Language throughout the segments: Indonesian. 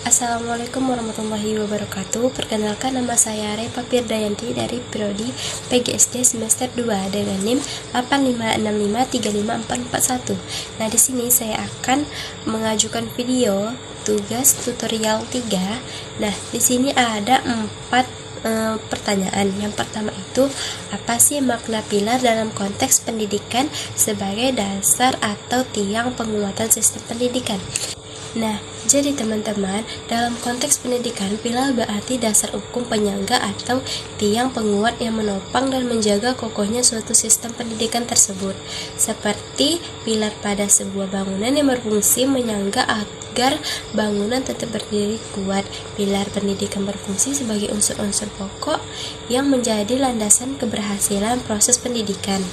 Assalamualaikum warahmatullahi wabarakatuh. Perkenalkan, nama saya Repa Firdayanti dari Prodi PGSD semester 2 dengan NIM 856535441. Nah, di sini saya akan mengajukan video tugas tutorial 3. Nah, di sini ada 4 pertanyaan. Yang pertama itu, apa sih makna pilar dalam konteks pendidikan sebagai dasar atau tiang penguatan sistem pendidikan? Nah, jadi teman-teman, dalam konteks pendidikan, pilar berarti dasar hukum penyangga atau tiang penguat yang menopang dan menjaga kokohnya suatu sistem pendidikan tersebut. Seperti pilar pada sebuah bangunan yang berfungsi menyangga agar bangunan tetap berdiri kuat. Pilar pendidikan berfungsi sebagai unsur-unsur pokok yang menjadi landasan keberhasilan proses pendidikan.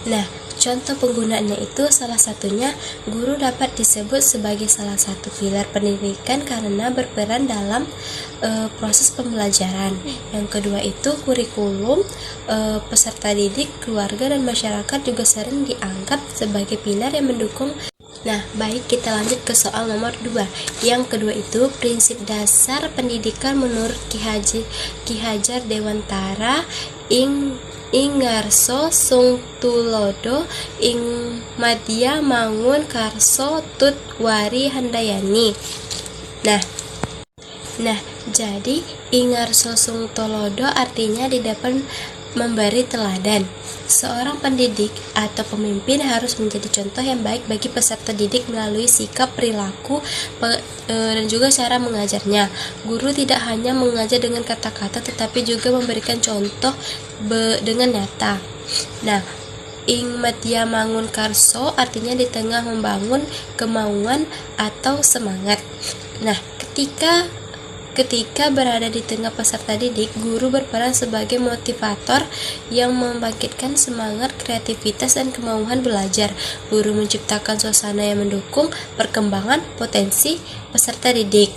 Nah, contoh penggunaannya itu salah satunya guru dapat disebut sebagai salah satu pilar pendidikan karena berperan dalam proses pembelajaran. Yang kedua itu kurikulum, peserta didik, keluarga, dan masyarakat juga sering dianggap sebagai pilar yang mendukung. Nah, baik, kita lanjut ke soal nomor 2. Yang kedua itu prinsip dasar pendidikan menurut Ki Hajar Dewantara ing ngarso sung tulodo ing madya mangun karso tut wari handayani. Nah, jadi ing ngarso sung tulodo artinya di depan memberi teladan. Seorang pendidik atau pemimpin harus menjadi contoh yang baik bagi peserta didik melalui sikap, perilaku, dan juga cara mengajarnya. Guru tidak hanya mengajar dengan kata-kata tetapi juga memberikan contoh dengan nyata. Nah, ing madya mangun karso artinya di tengah membangun kemauan atau semangat. Nah, ketika berada di tengah peserta didik, guru berperan sebagai motivator yang membangkitkan semangat, kreativitas, dan kemauan belajar. Guru menciptakan suasana yang mendukung perkembangan potensi peserta didik.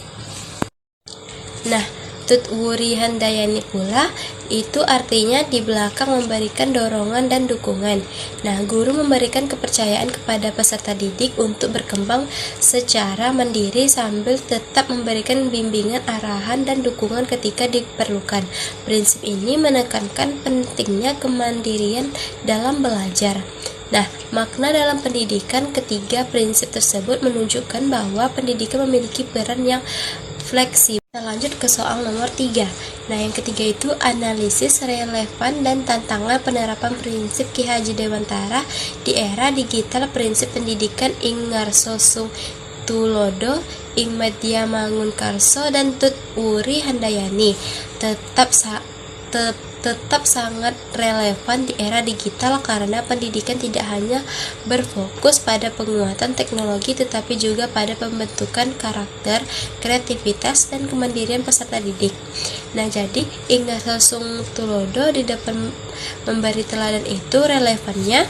Nah, tut wuri handayani pula itu artinya di belakang memberikan dorongan dan dukungan. Nah, guru memberikan kepercayaan kepada peserta didik untuk berkembang secara mandiri sambil tetap memberikan bimbingan, arahan, dan dukungan ketika diperlukan. Prinsip ini menekankan pentingnya kemandirian dalam belajar. Nah, makna dalam pendidikan, ketiga prinsip tersebut menunjukkan bahwa pendidikan memiliki peran yang fleksibel. Kita lanjut ke soal nomor 3. Nah, yang ketiga itu analisis relevan dan tantangan penerapan prinsip Ki Hajar Dewantara di era digital. Prinsip pendidikan ing ngarso sung tulodo ing madya mangun karso dan tut wuri handayani tetap sangat relevan di era digital karena pendidikan tidak hanya berfokus pada penguatan teknologi tetapi juga pada pembentukan karakter, kreativitas, dan kemandirian peserta didik. Nah, jadi ing ngarso sung tulodo di depan memberi teladan itu relevannya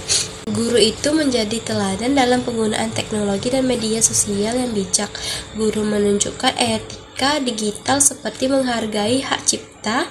guru itu menjadi teladan dalam penggunaan teknologi dan media sosial yang bijak. Guru menunjukkan etika digital seperti menghargai hak cipta,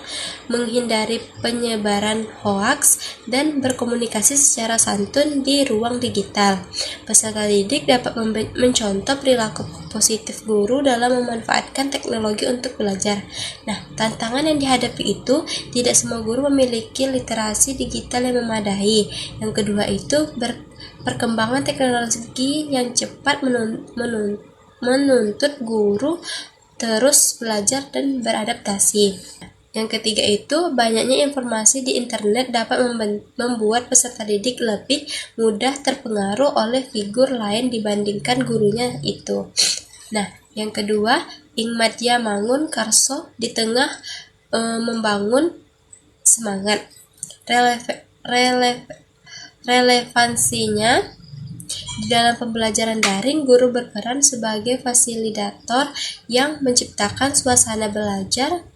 menghindari penyebaran hoaks, dan berkomunikasi secara santun di ruang digital. Peserta didik dapat mencontoh perilaku positif guru dalam memanfaatkan teknologi untuk belajar. Nah, tantangan yang dihadapi itu tidak semua guru memiliki literasi digital yang memadai. Yang kedua itu perkembangan teknologi yang cepat menuntut guru terus belajar dan beradaptasi. Yang ketiga itu banyaknya informasi di internet dapat membuat peserta didik lebih mudah terpengaruh oleh figur lain dibandingkan gurunya itu. Nah, yang kedua, ing madya mangun karso di tengah membangun semangat. Relevansinya di dalam pembelajaran daring, guru berperan sebagai fasilitator yang menciptakan suasana belajar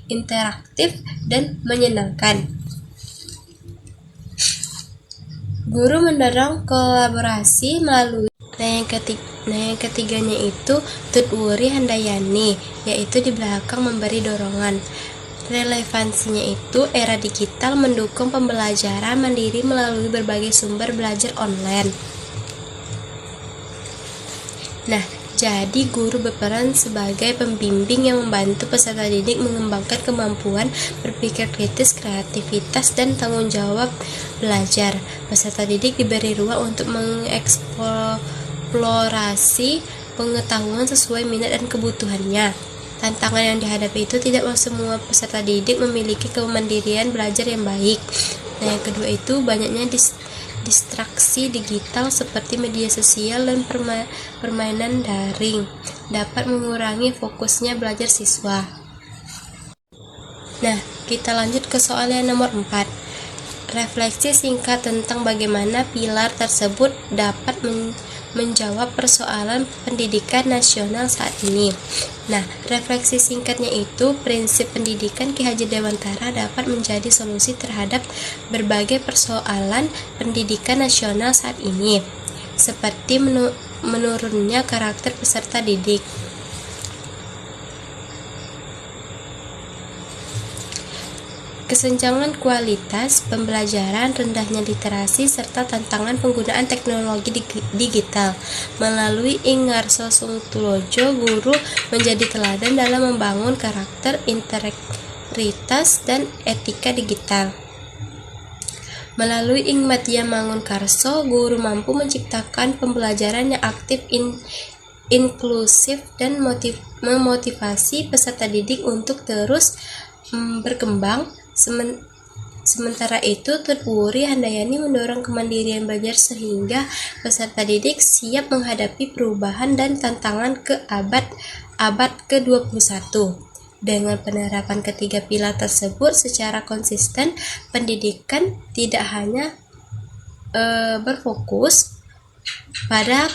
interaktif dan menyenangkan. Guru mendorong kolaborasi melalui. Nah, yang ketiganya itu tut wuri handayani, yaitu di belakang memberi dorongan. Relevansinya itu era digital mendukung pembelajaran mandiri melalui berbagai sumber belajar online. Nah, Jadi, guru berperan sebagai pembimbing yang membantu peserta didik mengembangkan kemampuan berpikir kritis, kreativitas, dan tanggung jawab belajar. Peserta didik diberi ruang untuk mengeksplorasi pengetahuan sesuai minat dan kebutuhannya. Tantangan yang dihadapi itu tidak semua peserta didik memiliki kemandirian belajar yang baik. Nah, yang kedua itu banyaknya distraksi digital seperti media sosial dan permainan daring dapat mengurangi fokusnya belajar siswa. Nah, kita lanjut ke soal yang nomor 4. Refleksi singkat tentang bagaimana pilar tersebut dapat menjawab persoalan pendidikan nasional saat ini. Nah, refleksi singkatnya itu prinsip pendidikan Ki Haji Dewantara dapat menjadi solusi terhadap berbagai persoalan pendidikan nasional saat ini, seperti menurunnya karakter peserta didik. Kesenjangan kualitas pembelajaran, rendahnya literasi, serta tantangan penggunaan teknologi digital. Melalui Ing Ngarso Sungtulojo, guru menjadi teladan dalam membangun karakter, integritas, dan etika digital. Melalui Ing Matia Mangunkarso, guru mampu menciptakan pembelajaran yang aktif, inklusif, dan memotivasi peserta didik untuk terus berkembang. Sementara itu, Tutpuri Handayani mendorong kemandirian belajar sehingga peserta didik siap menghadapi perubahan dan tantangan ke abad ke-21. Dengan penerapan ketiga pilar tersebut secara konsisten, pendidikan tidak hanya berfokus pada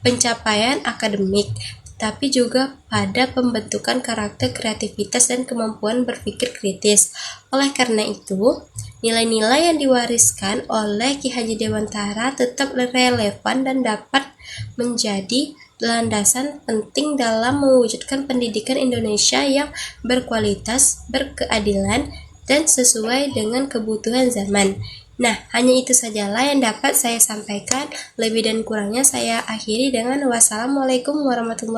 pencapaian akademik, tapi juga pada pembentukan karakter, kreativitas, dan kemampuan berpikir kritis. Oleh karena itu, nilai-nilai yang diwariskan oleh Ki Haji Dewantara tetap relevan dan dapat menjadi landasan penting dalam mewujudkan pendidikan Indonesia yang berkualitas, berkeadilan, dan sesuai dengan kebutuhan zaman. Nah, hanya itu sajalah yang dapat saya sampaikan. Lebih dan kurangnya saya akhiri dengan wassalamualaikum warahmatullahi wabarakatuh.